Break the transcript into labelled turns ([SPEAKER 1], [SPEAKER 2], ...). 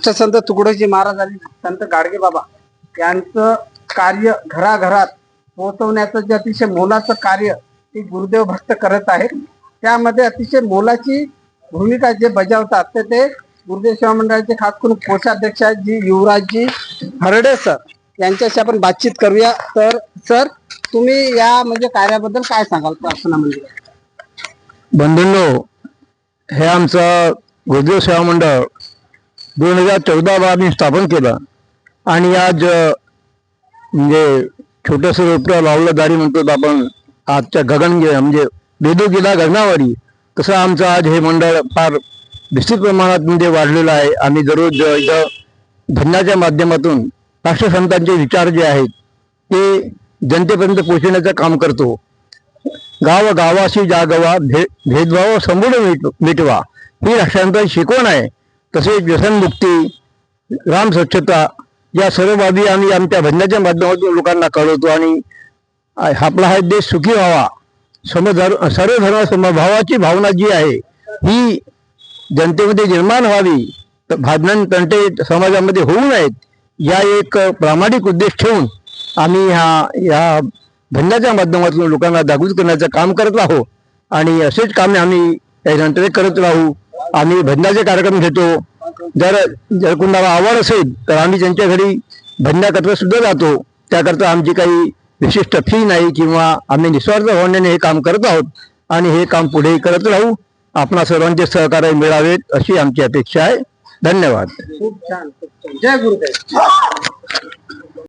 [SPEAKER 1] राष्ट्रसंत तुकडोजी महाराज आणि संत गाडगे बाबा यांचं कार्य घराघरात पोहोचवण्याचं जे अतिशय मोलाचं कार्य ते गुरुदेव भक्त करत आहेत. त्यामध्ये अतिशय मोलाची भूमिका जे बजावतात ते गुरुदेव सेवा मंडळाचे खास करून कोषाध्यक्ष आहेत जी युवराजजी हरडे सर यांच्याशी आपण बातचीत करूया. तर सर, तुम्ही या म्हणजे कार्याबद्दल काय सांगाल? प्रार्थना म्हणजे
[SPEAKER 2] बंधूंनो, हे आमचं गुरुदेव सेवा मंडळ 2014 आम्ही स्थापन केलं आणि आज म्हणजे छोटंसं रोपटं लावलं दारी म्हणतो आपण आजच्या म्हणजे बेदू गेला गगनावारी, तसं आमचं आज हे मंडळ फार निश्चित प्रमाणात म्हणजे वाढलेलं आहे. आम्ही दररोज इथं भजनाच्या माध्यमातून राष्ट्रसंतांचे विचार जे आहेत ते जनतेपर्यंत पोहोचवण्याचं काम करतो. गावाशी जागवा भेदभाव समूळ मिटवा ही राष्ट्रसंतांची शिकवण आहे. तसेच व्यसनमुक्ती, राम स्वच्छता या सर्व बाबी आम्ही आमच्या भजनाच्या माध्यमातून लोकांना कळवतो आणि आपला हा देश सुखी व्हावा, सर्व धर्म समभावाची भावना जी आहे ही जनतेमध्ये निर्माण व्हावी, भांडण तंटे समाजामध्ये होऊ नयेत, या एक प्रामाणिक उद्देश ठेवून आम्ही या भजनाच्या माध्यमातून लोकांना जागृत करण्याचं काम करत आहोत आणि असेच कामे आम्ही त्यानंतर करत राहू. आम्ही भजनाचे कार्यक्रम घेतो. जर कुणाला आवड असेल तर आम्ही त्यांच्या घरी भजनाकरता सुद्धा जातो. त्याकरता आमची काही विशिष्ट फी नाही किंवा आम्ही निस्वार्थ भावनेने हे काम करत आहोत आणि हे काम पुढे करत राहू. आपणा सर्वांचे सहकार्य मिळावेत अशी आमची अपेक्षा आहे. धन्यवाद.
[SPEAKER 1] खूप छान. जय गुरुदेव.